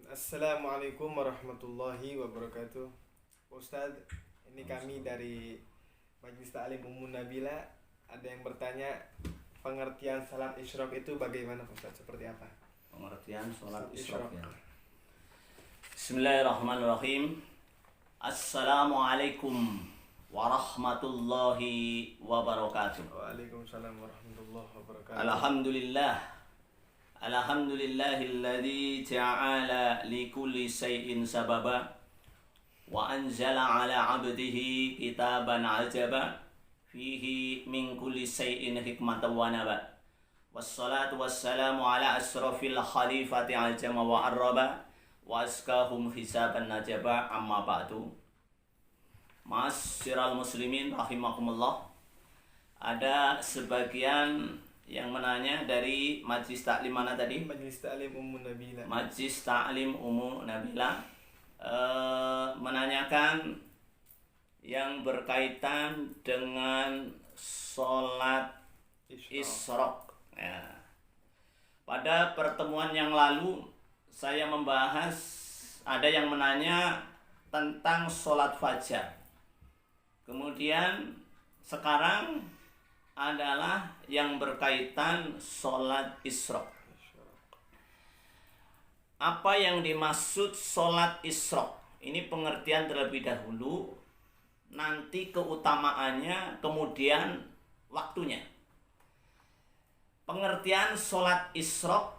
Assalamualaikum warahmatullahi wabarakatuh. Ustadz, ini kami dari Majelis Ta'lim Ummu Nabila. Ada yang bertanya, pengertian salat isyraq itu bagaimana Ustadz? Seperti apa? Pengertian sholat Salat isyraq isyraq. ya. Bismillahirrahmanirrahim. Assalamualaikum warahmatullahi wabarakatuh. Waalaikumsalam warahmatullahi wabarakatuh. Alhamdulillahilladzi ja'ala likulli shay'in sababa wa anzala ala 'abdihi kitaban 'ajaba fihi min kulli shay'in hikmatan wa naba. Wassalatu wassalamu ala asrafil khalifati ajama wa arraba wa askahum hisaban najaba amma ba'du. Ma'asyiral muslimin rahimakumullah. Ada sebagian yang menanya dari Majelis Taklim mana tadi? Majelis Ta'lim Ummu Nabila. Majelis Taklim Ummu Nabila menanyakan yang berkaitan dengan sholat isyraq. Ya. Pada pertemuan yang lalu saya membahas, ada yang menanya tentang sholat fajar. Kemudian sekarang adalah yang berkaitan sholat isyraq. Apa yang dimaksud sholat isyraq? Ini pengertian terlebih dahulu, nanti keutamaannya, kemudian waktunya. Pengertian sholat isyraq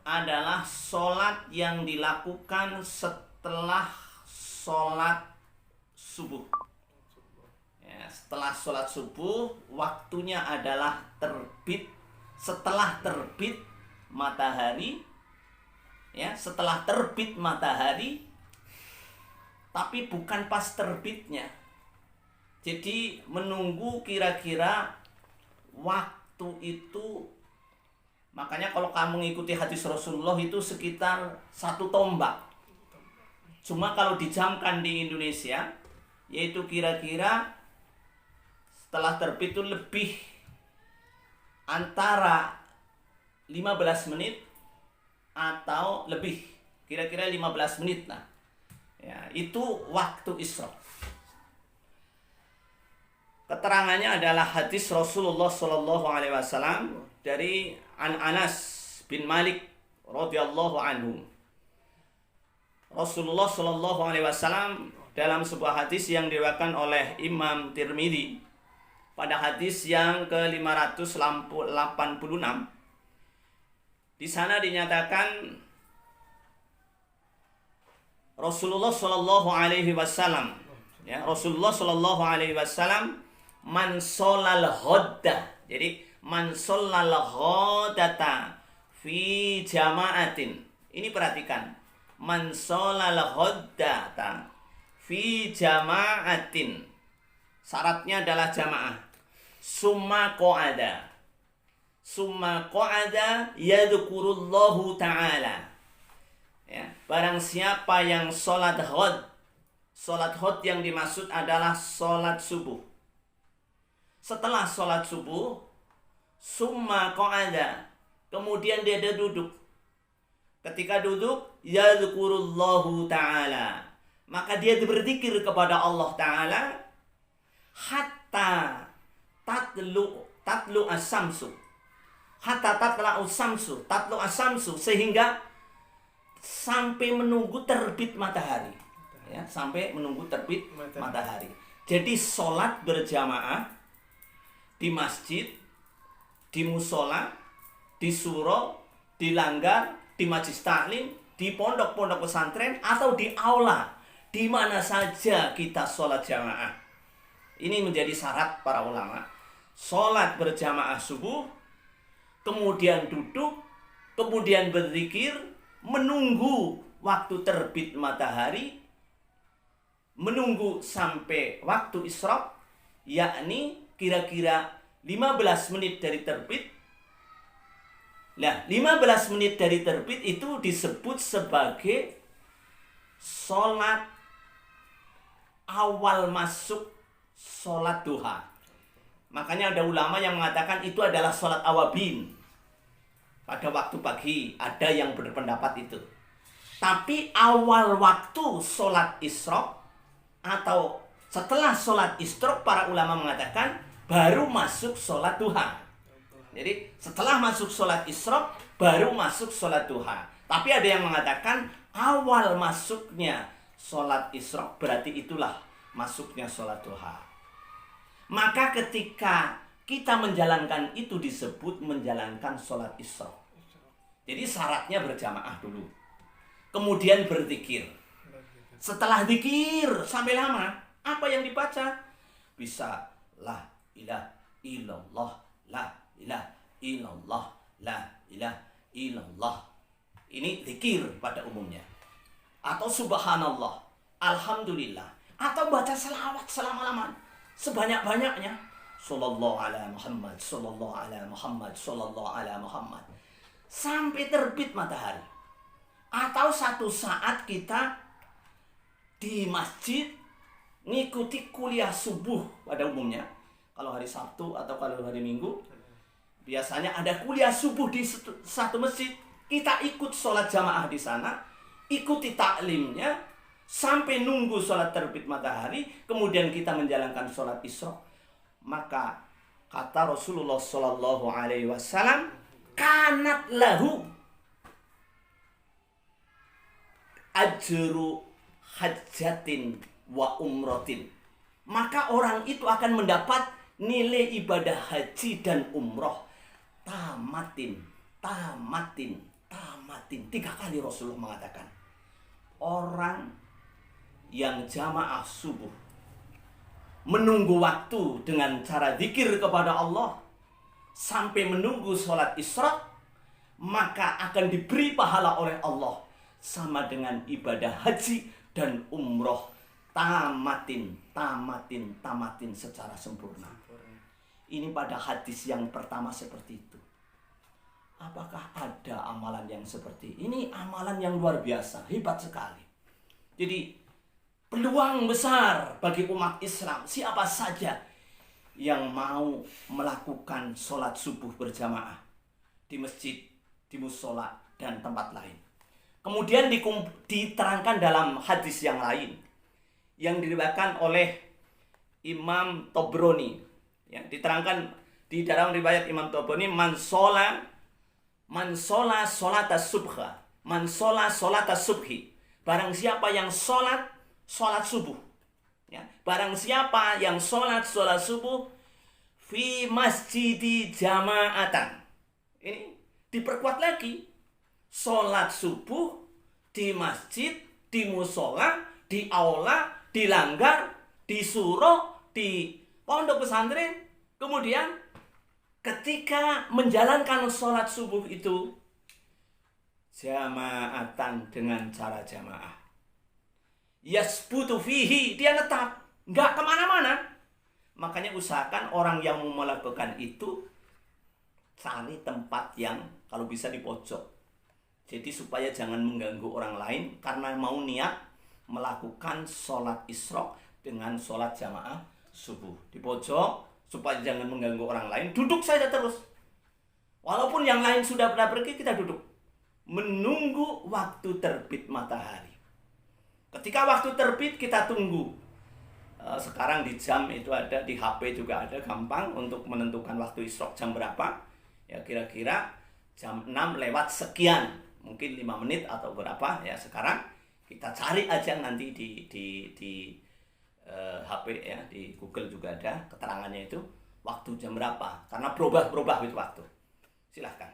adalah sholat yang dilakukan setelah sholat subuh. Ya, setelah sholat subuh, waktunya adalah terbit, setelah terbit matahari, ya, setelah terbit matahari, tapi bukan pas terbitnya. Jadi menunggu kira-kira waktu itu. Makanya kalau kamu mengikuti hadis Rasulullah itu sekitar 1 tombak. Cuma kalau dijamkan di Indonesia, yaitu kira-kira setelah terbit itu lebih antara 15 menit atau lebih, kira-kira 15 menit lah. Ya, itu waktu isyraq. Keterangannya adalah hadis Rasulullah SAW dari Anas bin Malik radhiyallahu anhu. Rasulullah SAW dalam sebuah hadis yang diriwayatkan oleh Imam Tirmidzi pada hadis yang ke-586, di sana dinyatakan Rasulullah Shallallahu Alaihi Wasallam, ya, Rasulullah Shallallahu Alaihi Wasallam man sholal ghodda. Jadi man sholal ghodata fi jama'atin. Ini perhatikan, man sholal ghodata fi jama'atin. Syaratnya adalah jamaah. Summa qa'ada yadhkurullahu ta'ala. Ya, barang siapa yang sholat ghad yang dimaksud adalah sholat subuh. Setelah sholat subuh, summa qa'ada, kemudian dia duduk. Ketika duduk, yadhkurullahu ta'ala, maka dia berzikir kepada Allah Ta'ala hatta tatlu as-samsu, sehingga sampai menunggu terbit matahari, ya, sampai menunggu terbit matahari. Jadi sholat berjamaah di masjid, di musola, di suro, di langgar, di majelis taklim, di pondok-pondok pesantren, atau di aula, di mana saja kita sholat jamaah. Ini menjadi syarat para ulama. Sholat berjamaah subuh, kemudian duduk, kemudian berzikir, menunggu waktu terbit matahari, menunggu sampai waktu isyraq, yakni kira-kira 15 menit dari terbit. Nah, 15 menit dari terbit itu disebut sebagai sholat awal masuk sholat duha. Makanya ada ulama yang mengatakan itu adalah sholat awabin pada waktu pagi. Ada yang berpendapat itu. Tapi awal waktu sholat isyraq atau setelah sholat isyraq, para ulama mengatakan baru masuk sholat duha. Jadi setelah masuk sholat isyraq baru masuk sholat duha. Tapi ada yang mengatakan awal masuknya sholat isyraq berarti itulah masuknya sholat duha. Maka ketika kita menjalankan itu disebut menjalankan sholat isyraq. Jadi syaratnya berjamaah dulu. Kemudian berzikir. Setelah zikir sampai lama, apa yang dibaca? Bisa la ilaha illallah, la ilaha illallah, la ilaha illallah. Ini zikir pada umumnya. Atau subhanallah, alhamdulillah. Atau baca selawat selama-lama, sebanyak-banyaknya. Sallallahu ala Muhammad, sallallahu ala Muhammad, sallallahu ala Muhammad. Sampai terbit matahari. Atau satu saat kita di masjid ngikuti kuliah subuh pada umumnya. Kalau hari Sabtu atau kalau hari Minggu, biasanya ada kuliah subuh di satu masjid. Kita ikut sholat jamaah di sana, ikuti taklimnya sampai nunggu sholat terbit matahari, kemudian kita menjalankan sholat isyraq. Maka kata Rasulullah Shallallahu Alaihi Wasallam, kanat lahu ajru hajjatin wa umrotin. Maka orang itu akan mendapat nilai ibadah haji dan umroh tamatin. 3 kali Rasulullah mengatakan, orang yang jamaah subuh menunggu waktu dengan cara zikir kepada Allah sampai menunggu sholat isyraq, maka akan diberi pahala oleh Allah sama dengan ibadah haji dan umroh tamatin secara sempurna. Ini pada hadis yang pertama seperti itu. Apakah ada amalan yang seperti ini? Amalan yang luar biasa, hebat sekali. Jadi peluang besar bagi umat Islam, siapa saja yang mau melakukan sholat subuh berjamaah di masjid, di musola, dan tempat lain. Kemudian diterangkan dalam hadis yang lain yang diriwayatkan oleh Imam Tobroni. Ya, diterangkan di dalam riwayat Imam Tobroni, man sholat subha, man sholat subhi. Barang siapa yang sholat subuh, ya, barang siapa yang sholat subuh fi masjidi jama'atan. Ini diperkuat lagi. Sholat subuh di masjid, di musola, di aula, di langgar, di surau, di pondok pesantren. Kemudian ketika menjalankan sholat subuh itu jama'atan dengan cara jamaah. Yasbutu fihi, dia tetap, nggak kemana-mana. Makanya usahakan orang yang mau melakukan itu cari tempat yang kalau bisa di pojok. Jadi supaya jangan mengganggu orang lain karena mau niat melakukan sholat isyraq dengan sholat jamaah subuh. Di pojok supaya jangan mengganggu orang lain, duduk saja terus. Walaupun yang lain sudah pernah pergi, kita duduk. Menunggu waktu terbit matahari. Ketika waktu terbit kita tunggu. Sekarang di jam itu ada, di HP juga ada, gampang untuk menentukan waktu isyraq jam berapa. Ya kira-kira jam 6 lewat sekian, mungkin 5 menit atau berapa ya. Sekarang kita cari aja nanti di HP ya, di Google juga ada keterangannya itu waktu jam berapa, karena berubah itu waktu. Silahkan.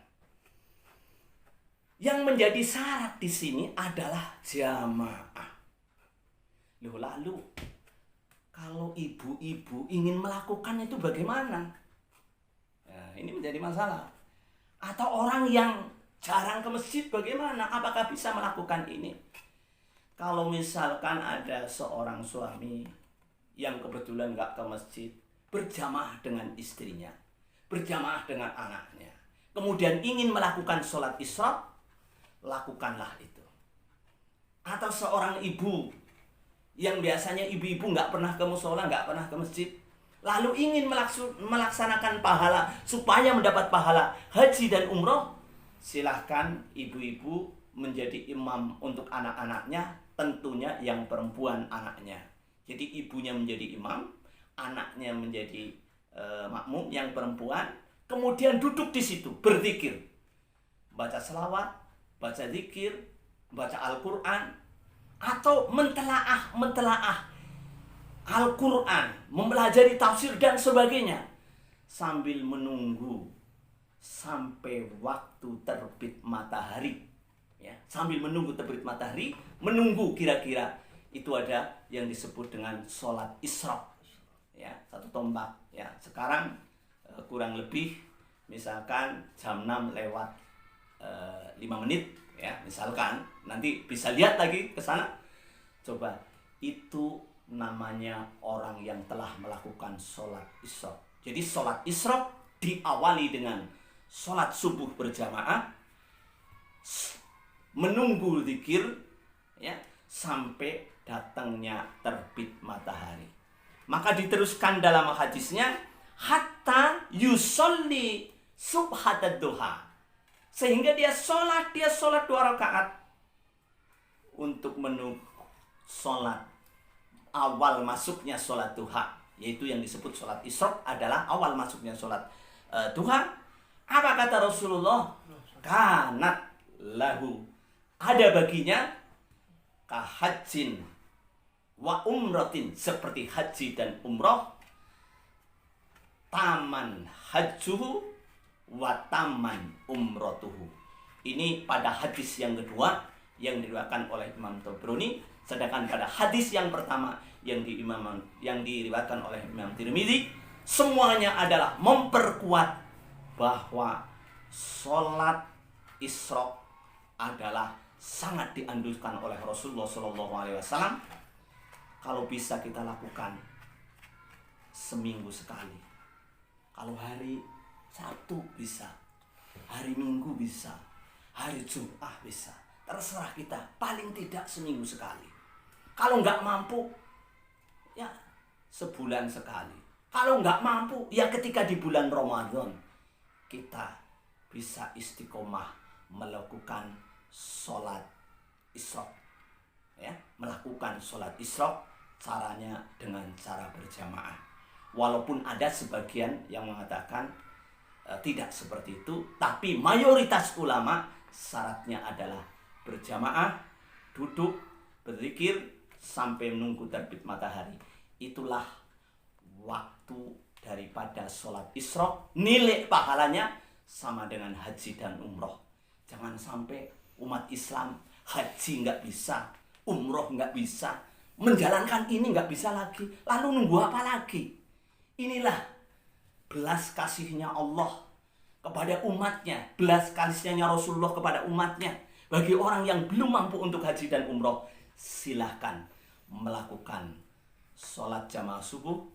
Yang menjadi syarat di sini adalah jamaah. Loh, lalu kalau ibu-ibu ingin melakukan itu bagaimana? Nah, ini menjadi masalah. Atau orang yang jarang ke masjid bagaimana? Apakah bisa melakukan ini? Kalau misalkan ada seorang suami yang kebetulan nggak ke masjid, berjamaah dengan istrinya, berjamaah dengan anaknya, kemudian ingin melakukan sholat isyraq, lakukanlah itu. Atau seorang ibu yang biasanya ibu-ibu nggak pernah ke musola, nggak pernah ke masjid, lalu ingin melaksanakan pahala supaya mendapat pahala haji dan umroh, silahkan ibu-ibu menjadi imam untuk anak-anaknya, tentunya yang perempuan anaknya. Jadi ibunya menjadi imam, anaknya menjadi makmum yang perempuan, kemudian duduk di situ berzikir, baca selawat, baca zikir, baca Al-Quran, atau mentelaah Al-Quran, mempelajari tafsir dan sebagainya, sambil menunggu sampai waktu terbit matahari. Ya, sambil menunggu terbit matahari, menunggu kira-kira itu ada yang disebut dengan sholat isyraq. Ya, satu tombak. Ya, sekarang kurang lebih misalkan jam 6 lewat 5 menit, ya, misalkan nanti bisa lihat lagi ke sana. Coba, itu namanya orang yang telah melakukan sholat isyraq. Jadi sholat isyraq diawali dengan sholat subuh berjamaah, menunggu zikir, ya, sampai datangnya terbit matahari. Maka diteruskan dalam hadisnya, hatta yusolli subhatad duha, sehingga dia sholat 2 rakaat untuk menunggu sholat awal masuknya sholat duha, yaitu yang disebut sholat isyraq adalah awal masuknya sholat duha. Apa kata Rasulullah? Kanat lahu, ada baginya kahajin wa umratin, seperti haji dan umrah, taman hajjuhu wa taman umratuhu. Ini pada hadis yang kedua yang diriwayatkan oleh Imam Tabrani, sedangkan pada hadis yang pertama yang diriwayatkan oleh Imam Tirmidzi, semuanya adalah memperkuat bahwa sholat isyraq adalah sangat dianjurkan oleh Rasulullah SAW. Kalau bisa kita lakukan seminggu sekali. Kalau hari Sabtu bisa, hari Minggu bisa, hari Jumat bisa. Terserah kita, paling tidak seminggu sekali. Kalau nggak mampu, ya sebulan sekali. Kalau nggak mampu, ya ketika di bulan Ramadan kita bisa istiqomah melakukan sholat isyraq. Ya, melakukan sholat isyraq, caranya dengan cara berjamaah. Walaupun ada sebagian yang mengatakan tidak seperti itu, tapi mayoritas ulama syaratnya adalah berjamaah, duduk, berzikir sampai menunggu terbit matahari. Itulah waktu daripada sholat isyraq. Nilai pahalanya sama dengan haji dan umroh. Jangan sampai umat Islam haji nggak bisa, umroh nggak bisa, menjalankan ini nggak bisa lagi, lalu nunggu apa lagi? Inilah belas kasihnya Allah kepada umatnya, belas kasihnya Rasulullah kepada umatnya. Bagi orang yang belum mampu untuk haji dan umroh, silahkan melakukan sholat jamaah subuh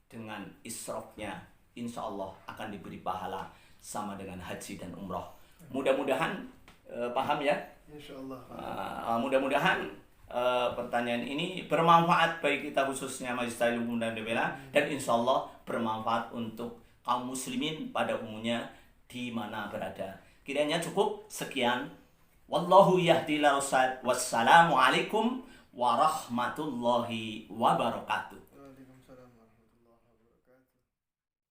dengan isyraqnya. Insya Allah akan diberi pahala sama dengan haji dan umroh. Mudah-mudahan paham ya. Insyaallah. Mudah-mudahan pertanyaan ini bermanfaat bagi kita, khususnya Majelis Ta'lim Umum dan Debela, dan insya Allah bermanfaat untuk kaum muslimin pada umumnya di mana berada. Kiranya cukup sekian. Wallahu yahdi ila rasyad. Wassalamualaikum warahmatullahi wabarakatuh.